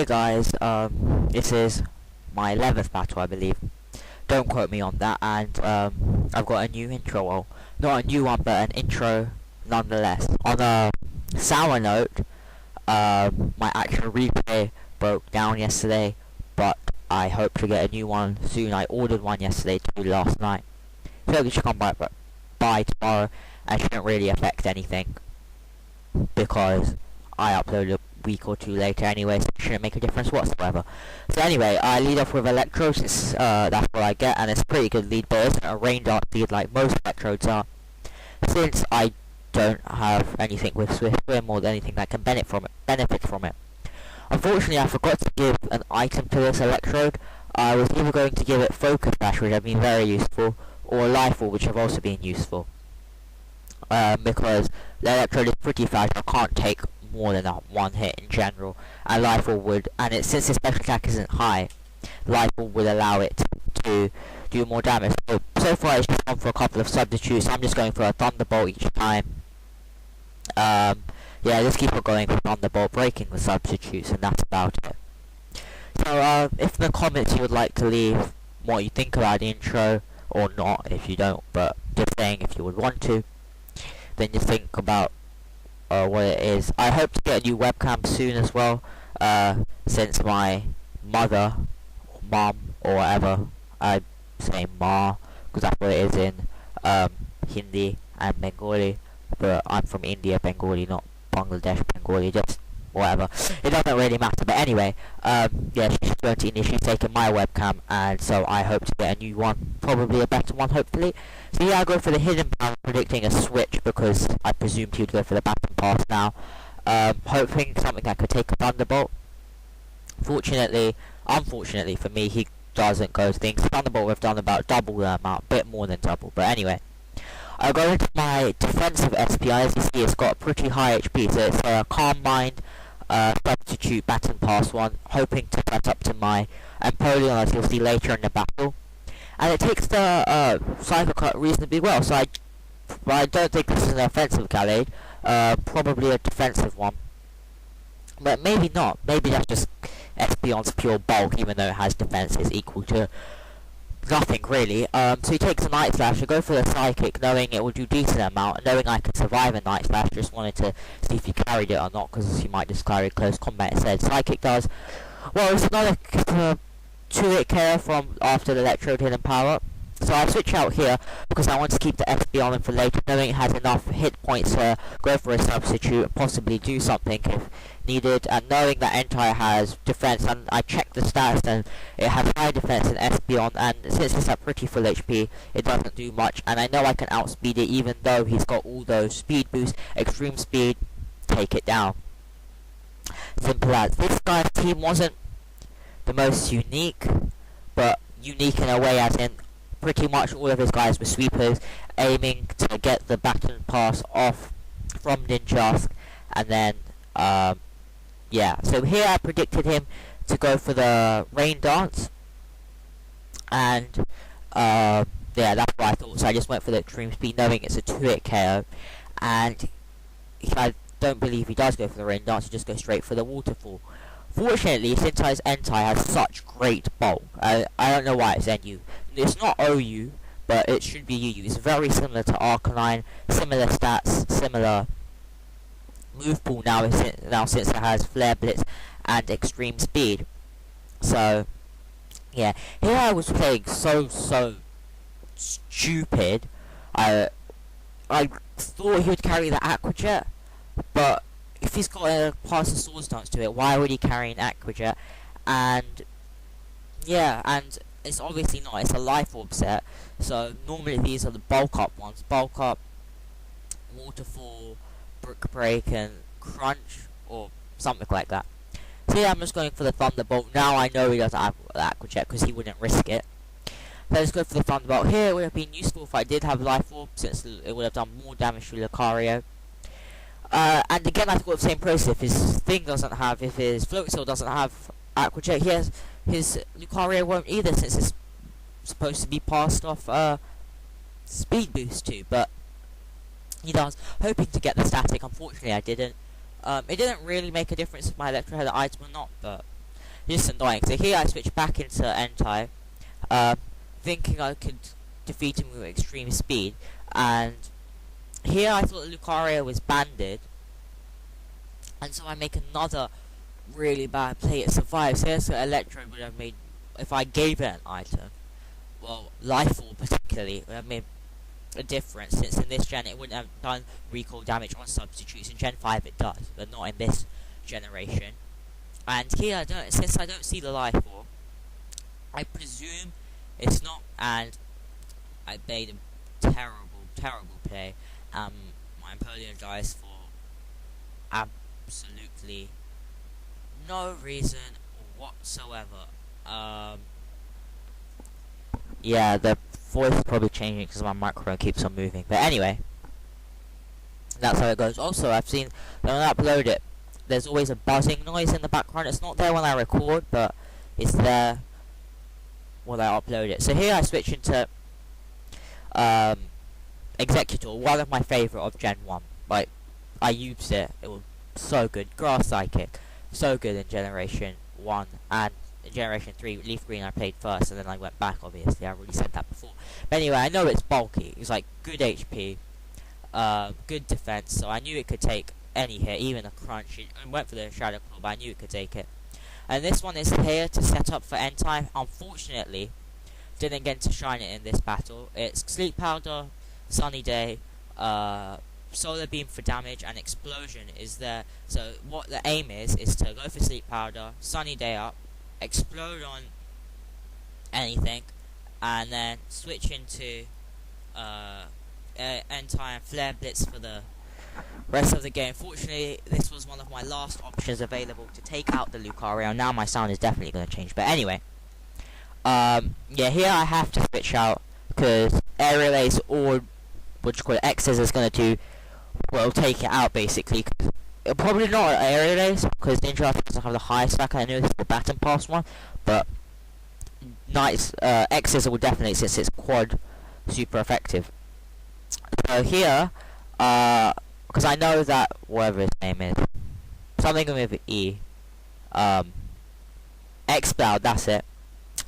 Hey guys, this is my 11th battle, I believe. Don't quote me on that, and I've got a new intro, well, not a new one, but an intro nonetheless. On a sour note, my actual replay broke down yesterday, but I hope to get a new one soon. I ordered one yesterday too, last night. So it should come by tomorrow, and shouldn't really affect anything, because I uploaded a week or two later anyway, so it shouldn't make a difference whatsoever. So anyway, I lead off with Electro, since that's what I get, and it's a pretty good lead, but it isn't a rain dart lead like most Electrodes are, since I don't have anything with Swift Swim or anything that can benefit from it. Unfortunately, I forgot to give an item to this Electrode. I was either going to give it Focus Dash, which have been very useful, or Life Orb, which have also been useful. Because the Electrode is pretty fast, I can't take more than one hit in general, and Life Orb would, and since its special attack isn't high, Life Orb would allow it to do more damage. So far it's just gone for a couple of substitutes. I'm just going for a Thunderbolt each time. Yeah, just keep on going for Thunderbolt, breaking the substitutes, and that's about it. So if in the comments you would like to leave what you think about the intro, or not if you don't, but just saying if you would want to, then just think about what it is. I hope to get a new webcam soon as well, since my mother, or mum, or whatever, I say ma, because that's what it is in Hindi and Bengali, but I'm from India, Bengali, not Bangladesh, Bengali, just whatever. It doesn't really matter, but anyway, yeah, she's going to India, she's taking my webcam, and so I hope to get a new one, probably a better one, hopefully. So yeah, I'll go for the hidden power, predicting a switch, because I presumed he would go for the baton pass now. Hoping something that could take a Thunderbolt. Unfortunately for me, he doesn't go things. Thunderbolt would have done about double the amount, a bit more than double, but anyway. I'll go into my defensive SPI. As you see, it's got a pretty high HP, so it's a Calm Mind, substitute baton pass one, hoping to cut up to my Empoleon, as you'll see later in the battle. And it takes the Psycho Cut reasonably well, so I don't think this is an offensive Gallade, probably a defensive one. But maybe not, maybe that's just Espeon's pure bulk, even though it has defenses equal to nothing really. So he takes a Night Slash. I go for the Psychic, knowing it will do decent amount, and knowing I can survive a Night Slash. Just wanted to see if he carried it or not, because he might just carry close combat. It said Psychic does. Well, it's another 2-hit KO from after the Electrode hidden power. So I switch out here because I want to keep the XP on him for later, knowing it has enough hit points to go for a substitute and possibly do something if needed, and knowing that Entire has defense, and I checked the stats and it has high defense and Espeon, and since it's at pretty full HP, it doesn't do much, and I know I can outspeed it even though he's got all those speed boosts, extreme speed, take it down. Simple as. This guy's team wasn't the most unique, but unique in a way as in pretty much all of his guys were sweepers, aiming to get the baton pass off from Ninjask, and then yeah, so here I predicted him to go for the Rain Dance, and yeah, that's what I thought, so I just went for the extreme speed, knowing it's a 2-hit KO, and I don't believe he does go for the Rain Dance, he just goes straight for the Waterfall. Fortunately, since his Entei has such great bulk, I don't know why it's NU. It's not OU, but it should be UU. It's very similar to Arcanine, similar stats, similar move pool now since it has Flare Blitz and extreme speed. So, yeah. Here I was playing so stupid. I thought he would carry the Aqua Jet, but if he's got a Pass the Swords Dance to it, why would he carry an Aqua Jet? And yeah, and it's obviously not, it's a Life Orb set, so normally these are the bulk up ones. Bulk up, Waterfall, Brick Break, and Crunch, or something like that. So yeah, I'm just going for the Thunderbolt. Now I know he doesn't have the Aqua Jet, because he wouldn't risk it. So let's go for the Thunderbolt. Here it would have been useful if I did have Life Orb, since it would have done more damage to Lucario. And again, I thought the same process. If his thing doesn't have, if his Float Seal doesn't have Aqua Jet, his Lucario won't either, since it's supposed to be passed off speed boost too. But he does, hoping to get the static. Unfortunately, I didn't. It didn't really make a difference if my Electro had the item or not, but Just annoying. So here I switch back into N-type, thinking I could defeat him with extreme speed, and here I thought Lucario was banded, and so I make another really bad play. It survives. Here's so Electro would have made, if I gave it an item, well, Life Orb particularly, would have made a difference, since in this gen it wouldn't have done recall damage on substitutes. In Gen 5 it does, but not in this generation. And here, since I don't see the Life Orb, I presume it's not, and I made a terrible play. I apologize for absolutely no reason whatsoever. Yeah, the voice is probably changing because my microphone keeps on moving. But anyway, that's how it goes. Also, I've seen when I upload it, there's always a buzzing noise in the background. It's not there when I record, but it's there when I upload it. So here I switch into Executor, one of my favourite of Gen 1. Like, I used it. It was so good. Grass Psychic, so good in Generation 1, and in Generation 3, Leaf Green I played first, and then I went back, obviously. I already said that before. But anyway, I know it's bulky. It's like good HP, good defense, so I knew it could take any hit, even a crunch. It went for the Shadow Claw, but I knew it could take it. And this one is here to set up for end time. Unfortunately, didn't get to shine it in this battle. It's Sleep Powder, Sunny Day, Solar Beam for damage, and Explosion is there. So what the aim is to go for Sleep Powder, Sunny Day up, explode on anything, and then switch into end time Flare Blitz for the rest of the game. Fortunately, this was one of my last options available to take out the Lucario. Now my sound is definitely going to change. But anyway, yeah, here I have to switch out because Aerial Ace or what you call it, X's is going to do, well, take it out basically. Probably not Aerial Ace because Ninja doesn't have the highest stack. I know this is the Baton Pass one, but Knight's X's will definitely, since it's quad, super effective. So here, because I know that whatever his name is, something with E, X-Cloud, that's it.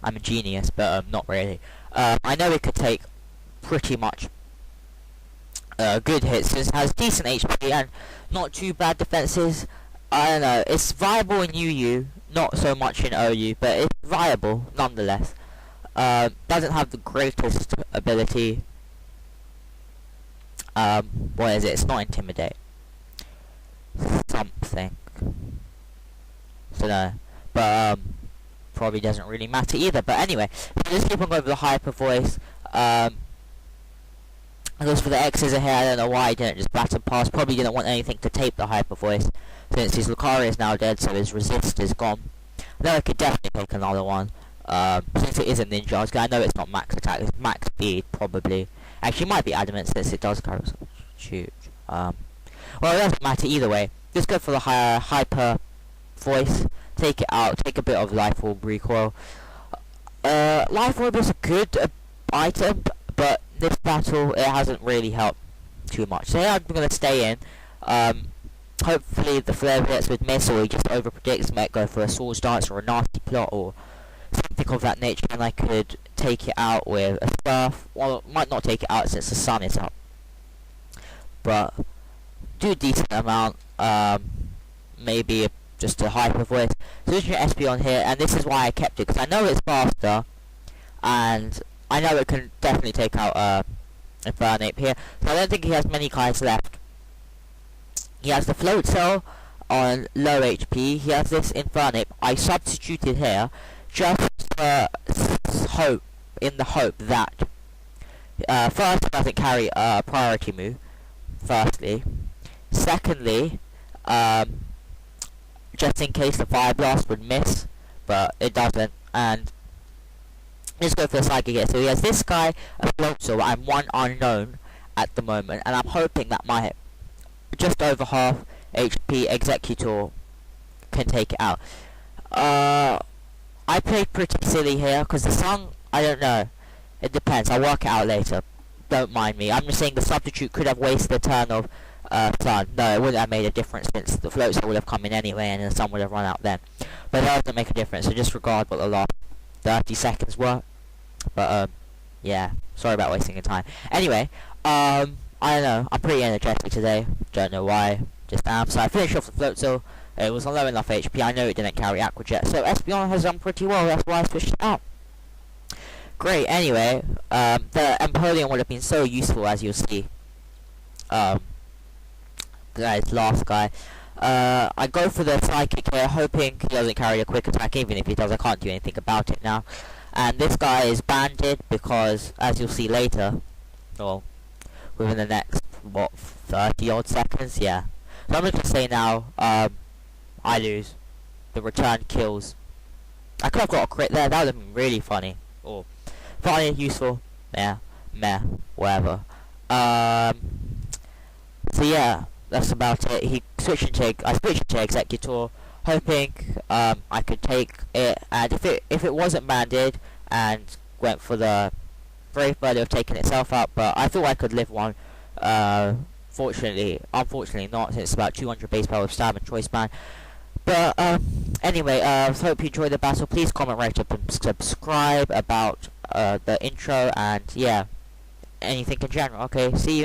I'm a genius, but not really. I know it could take pretty much good hits. It has decent HP and not too bad defenses. I don't know, it's viable in UU, not so much in OU, but it's viable nonetheless. Doesn't have the greatest ability. What is it? It's not Intimidate. Something. So no. But probably doesn't really matter either. But anyway, just keep on going with the Hyper Voice. And as for the X's here, I don't know why he didn't just Baton Pass. Probably didn't want anything to tape the Hyper Voice, since his Lucario is now dead, so his resist is gone. I know I could definitely take another one. Since it is a ninja, I know it's not max attack, it's max speed, probably. Actually, it might be adamant since it does carry huge. Well, it doesn't matter either way. Just go for the Hyper Voice, take it out, take a bit of Life Orb recoil. Life Orb is a good item, but this battle, it hasn't really helped too much. So yeah, I'm going to stay in. Hopefully the Flare Blitz would miss, or he just overpredicts, might go for a Swords Dance or a Nasty Plot or something of that nature, and I could take it out with a Surf. Well, might not take it out since the sun is up, but do a decent amount. Maybe just a Hyper Voice. So there's your SP on here, and this is why I kept it, because I know it's faster, and I know it can definitely take out Infernape here. So I don't think he has many guys left. He has the Float Cell on low HP. He has this Infernape. I substituted here just in the hope that first, it doesn't carry a priority move, firstly. Secondly, just in case the Fire Blast would miss, but it doesn't. And let's go for the Psychic here. So he has this guy, a Floatzel, and one unknown at the moment, and I'm hoping that my just over half HP Executor can take it out. I played pretty silly here, because the song, I don't know, it depends, I'll work it out later, don't mind me. I'm just saying the substitute could have wasted a turn of sun. No, it wouldn't have made a difference since the float cell would have come in anyway and the sun would have run out then. But that doesn't make a difference, so disregard what the last 30 seconds were. But, yeah, sorry about wasting your time. Anyway, I don't know, I'm pretty energetic today, don't know why, just am. So I finished off the float cell, it was on low enough HP, I know it didn't carry Aquajet, so Espeon has done pretty well, that's why I switched it out. Great, anyway, the Empoleon would have been so useful, as you'll see. Guys, last guy. I go for the Psychic here, hoping he doesn't carry a quick attack. Even if he does, I can't do anything about it now. And this guy is banded because, as you'll see later, or within the next, what, 30 odd seconds? Yeah. So I'm just gonna say now, I lose. The return kills. I could have got a crit there, that would have been really funny. Or, funny, useful, yeah, meh, whatever. So yeah, that's about it. I switched to Executor, hoping I could take it, and if it wasn't banded and went for the Brave Bird, it would have taken itself out, but I thought I could live one. Unfortunately not, since it's about 200 base power with Stab and Choice Band. But anyway, hope you enjoyed the battle. Please comment, rate, and subscribe about the intro, and yeah, anything in general. Okay, see you.